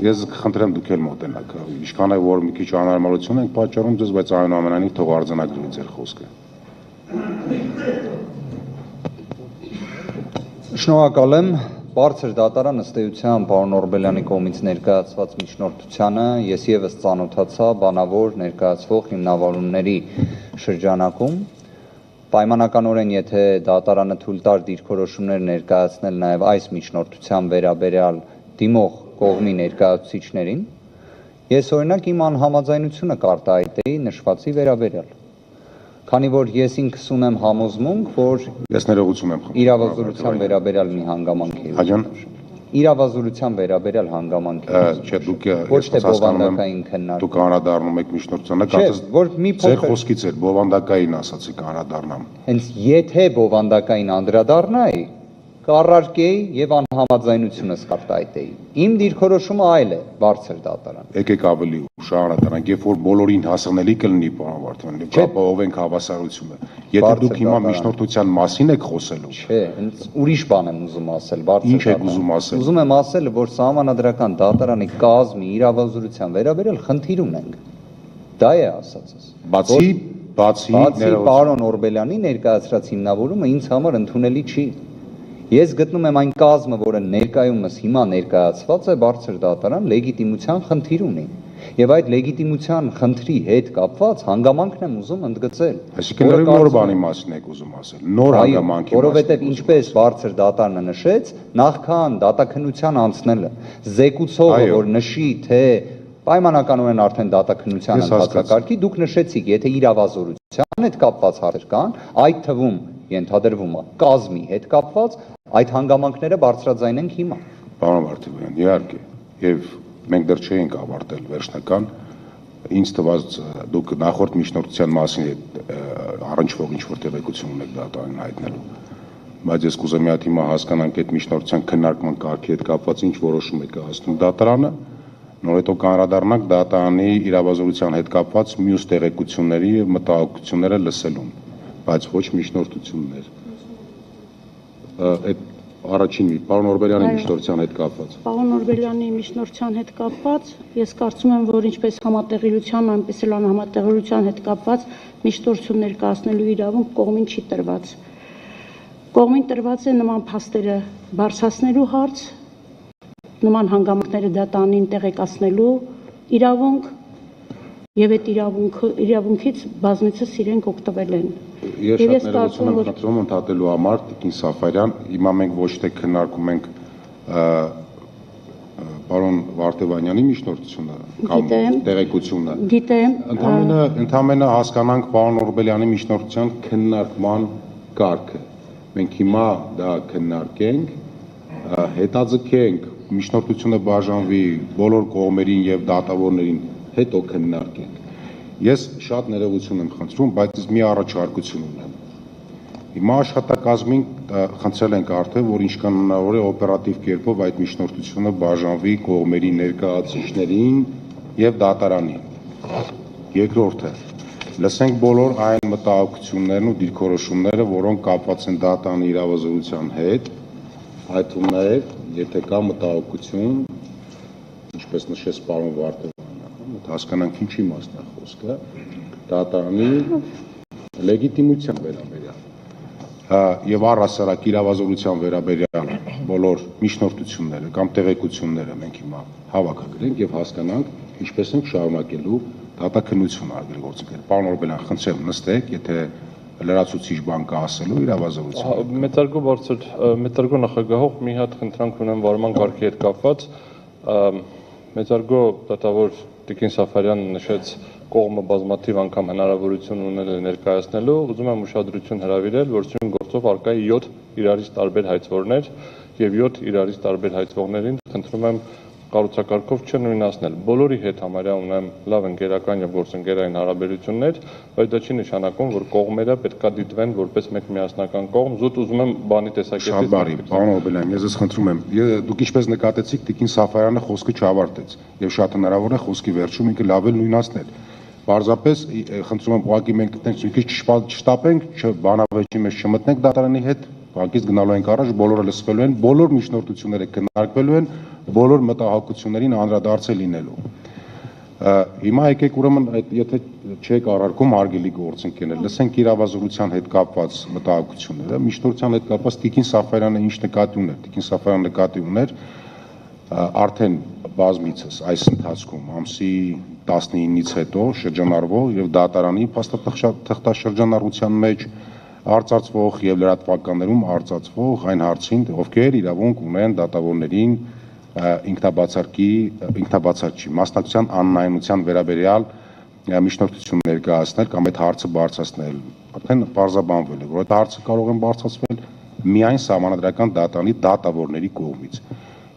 Ես խնդրեմ դուք էլ մոտենաք, ինչքան է որ մի քիչ անհարմարություն ենք պատճառում ձեզ, բայց այնուամենայնիվ թող արձանագրվի ձեր խոսքը։ Շնորհակալ եմ, բարձր դատարան ըստ էության պարոն Օրբելյանի կողմից ներկայացված միջնորդությանը ես ևս ծանոթացա բանավոր ներկայացվող հիմնավորումների շրջանակում, պայմանականորեն եթե դատարանը թույլ տար դիրքորոշումներ ներկայացնել նաև այս միջնորդության վերաբերյալ դիմող կողմի ներկայացուցիչներին, ես օրինակ իմ անհամաձայնությունը կարտահայտեի նշվածի վերաբերյալ, քանի որ ես ինքս ունեմ համոզմունք, որ Ես ներողություն եմ խնդրում։ իրավազորության վերաբերյալ մի հանգամանք է։ Աջան։ Իրավազորության վերաբերյալ հանգամանք է։ Չէ, դուք ոչ թե բովանդակային քննարկում։ Դուք անդրադառնում եք միջնորդությանը, ձեր խոսքից էր բովանդակային ասացիք անդրադառնամ։ Հենց եթե բովանդակային անդրադառնայի, կառարկեի եւ անհամաձայնությունս կարտահայտեի։ Իմ դիրքորոշումը այլ է, բարձր դատարան։ Եկեք ավելի ուշ անդրադառնանք, երբ որ բոլորին հասանելի կլինի, պարոն Վարդանյան, կապը ով ենք հավասարությունը։ Եթե դուք հիմա միջնորդության մասին եք խոսելու։ Չէ, հենց ուրիշ բան եմ ուզում ասել, բարձր դատարան։ Ինչ եք ուզում ասել։ Ուզում եմ ասել, որ սահմանադրական դատարանի կազմի իրավազորության վերաբերյալ խնդիր ունենք։ Դա է ասածս։ Բացի պարոն Օրբելյանի ներկայացրած հիմնավորումը ինձ համար ընդունելի չի։ Ես գտնում եմ այն կազմը, որը ներկայումս հիմա ներկայացված է բարձր դատարան, լեգիտիմության խնդիր ունի։ Եվ այդ լեգիտիմության խնդրի հետ կապված հանգամանքն եմ ուզում ընդգծել։ Այսինքն նոր բանի մասին եք ուզում ասել, նոր հանգամանքի մասին։ Որովհետև ինչպես բարձր դատարանը նշեց, նախքան դատաքննության անցնելը, զեկուցողը, որ նշի, թե պայմանականորեն արդեն դատաքննության ընթացակարգի, դուք նշեցիք, եթե իրավազորության հետ կապված հարցեր կան, այդ թվում ենթադրվում է կազմի հետ կապված, այդ հանգամանքները բարձրաձայն ենք հիմա։ Պարոն Վարդանյան, իհարկե, եւ մենք դեռ չէինք ավարտել վերջնական, ինձ թվաց դուք նախորդ միջնորդության մասին առնչվող ինչ-որ տեղեկություն ունեք դատարանին հայտնելու, բայց ես կուզեմ մի հատ հիմա հասկանանք այդ միջնորդության քննարկման կարգի հետ կապված ինչ որոշում է կայացնում դատարանը, նոր հետո կանդրադառնանք դատարանի իրավազորության հետ կապված մյուս տեղեկությունների եւ մտահոգությունները լսելուն, բայց ոչ միջնորդություններ։ Այդ առաջին պարոն Օրբելյանի միջնորդության հետ կապված։ Պարոն Օրբելյանի միջնորդության հետ կապված, ես կարծում եմ, որ ինչպես համատեղելիության, այնպես էլ անհամատեղելիության հետ կապված միջնորդություն ներկայացնելու իրավունք կողմին չի տրված։ Կողմին տրված է նման փաստերը բարձրացնելու հարց, նման հանգամանքները դատարանին տեղեկացնելու իրավունք եւ այդ իրավունքից բազմիցս իրենք օգտվել են։ Ես շատ ներողություն եմ խնդրում ընդհատելու համար, Տիկին Սաֆարյան, հիմա մենք ոչ թե քննարկում ենք պարոն Վարդանյանի միջնորդությունը կամ տեղեկությունը։ Գիտեմ։ Ընդամենը հասկանանք պարոն Օրբելյանի միջնորդության քննարկման կարգը։ Մենք հիմա դա քննարկենք, հետաձգենք, միջնորդությունը բաժանվի բոլոր կողմերին եւ դատավորներին, հետո քննարկենք։ Ես շատ ներողություն եմ խնդրում, բայց մի առաջարկություն ունեմ։ Հիմա աշխատակազմին խնդրել ենք արդեն, որ ինչքան հնարավոր է օպերատիվ կերպով այդ միջնորդությունը բաժանվի կողմերի ներկայացուցիչներին եւ դատարանին։ Երկրորդը, լսենք բոլոր այն մտահոգություններն ու դիրքորոշումները, որոնք կապված են դատարանի իրավազորության հետ, այդ թվում նաեւ, եթե կա մտահոգություն, ինչպես նշեց պարոն Վարդանյանը, հասկանանք ինչի մասն է խոսքը, դատարանի լեգիտիմության վերաբերյալ եւ առհասարակ իրավազորության վերաբերյալ բոլոր միջնորդությունները կամ տեղեկությունները մենք հիմա հավաքագրենք եւ հասկանանք ինչպես ենք շարունակելու դատաքննությունը արգելգործել։ Պարոն Օրբելյան, խնդրեմ նստեք, եթե լրացուցիչ բան կա ասելու իրավազորության։ Մեծարգո նախագահող մի հատ խնդրանք ունեմ վարման կարգի հետ կապված։ Մեծարգո դատավոր Տիկին Սաֆարյանը նշեց կողմը բազմաթիվ անգամ հնարավորություն ունել է ներկայացնելու, ուզում եմ ուշադրություն հրավիրել, որ սյուն գործով արկա է 7 իրարից տարբեր հայցվորներ եւ 7 իրարից տարբեր հայցվողներին խնդրում եմ կառուցակարգով չնույնացնել։ Բոլորի հետ համարյա ունեմ լավ ընկերական եւ գործընկերային հարաբերություններ, բայց դա չի նշանակում, որ կողմերը պետքա դիտվեն որպես մեկ միասնական կողմ։ Զուտ ուզում եմ բանի տեսակետից։ Շատ բարի, պարոն Օրբելյան, ես խնդրում եմ, դուք ինչպես նկատեցիք, Տիկին Սաֆարյանը խոսքը չավարտեց եւ շատ հնարավոր է խոսքի վերջում ինքը լավ էլ նույնացնել։ Պարզապես խնդրում եմ ուղղակի մենք այդպես մի քիչ չշտապենք, բանավեճի մեջ չմտնենք դատարանի հետ, բանկից գնալու ենք առաջ, բոլորը լսվելու են, բոլոր միջնորդությունները քննարկվելու են, բոլոր մտահոգություններին անդրադարձել լինելու։ Հիմա եկեք ուրեմն եթե չեք առարկում հարգելի գործընկերներ, լսենք իրավազորության հետ կապված մտահոգությունները, միջնորդության հետ կապված Տիկին Սաֆարյանը ինչ նկատի ուներ, Տիկին Սաֆարյանը նկատի ուներ արդեն բազմիցս այս ընթացքում ամսի 19-ից հետո շրջանառվող եւ դատարանի փաստաթղթաշրջանառության մեջ արծարծվող եւ լրատվականներում արծարծվող այն հարցին, ովքեր իրավունք ունեն դատավորներին ինքնաբացարկի մասնակցության աննայունության վերաբերյալ միջնորդություն ներկայացնել կամ այդ հարցը բարձրացնել, արդեն պարզաբանվել է, որ այդ հարցը կարող են բարձրացվել միայն սահմանադրական դատարանի դատավորների կողմից։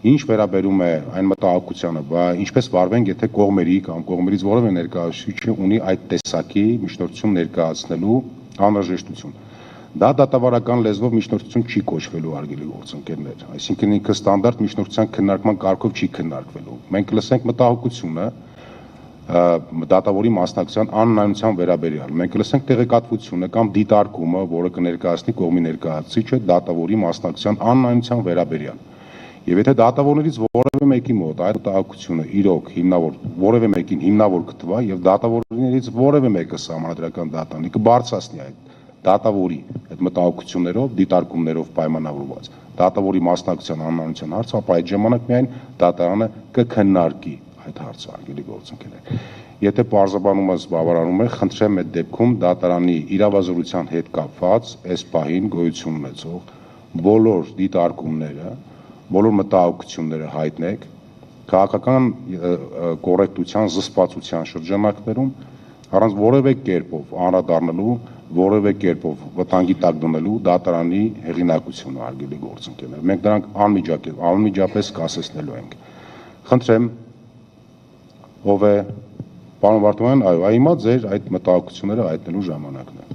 Ինչ վերաբերում է այն մտահոգությանը, ինչպես վարվենք, եթե կողմերի կամ կողմերից որևէ ներկայացուցիչ ունի այդ տեսակի միջնորդություն ներկայացնելու անհրաժեշտություն։ Դա դատավարական լեզվով միջնորդություն չի կոչվելու հարգելի գործընկերներ, այսինքն ինքը ստանդարտ միջնորդության քննարկման կարգով չի քննարկվելու։ Մենք լսենք մտահոգությունը դատավորի մասնակցության աննայունության վերաբերյալ։ Մենք լսենք տեղեկատվությունը կամ դիտարկումը, որը կներկայացնի կողմի ներկայացուցիչը դատավորի մասնակցության աննայունության վերաբերյալ։ Եվ եթե դատավորներից որևէ մեկի մոտ այդ մտահոգությունը իրոք որևէ մեկին հիմնավոր կթվա եւ դատավորներից որևէ մեկը սահմանադրական դատանի կբարձրացնի այդ դատավորի այդ մտահոգություններով, դիտարկումներով պայմանավորված դատավորի մասնակցության աննայունության հարցը, ապա այդ ժամանակ միայն դատարանը կքննարկի այդ հարցը, հարգելի գործընկերներ։ Եթե պարզաբանումս բավարարում է, խնդրեմ այդ դեպքում դատարանի իրավազորության հետ կապված այս պահին գոյություն ունեցող բոլոր դիտարկումները, բոլոր մտահոգությունները հայտնեք քաղաքական կոռեկտության, զսպվածության շրջանակներում առանց որևէ կերպով անդրադառնալու, որևէ կերպով վտանգի տակ դնելու դատարանի հեղինակությունը, հարգելի գործընկերներ։ Մենք դրանք անմիջապես կասեցնելու ենք։ Խնդրեմ, ով է, պարոն Վարդանյան, այո, հիմա ձեր այդ մտահոգությունները հայտնելու ժամանակն է։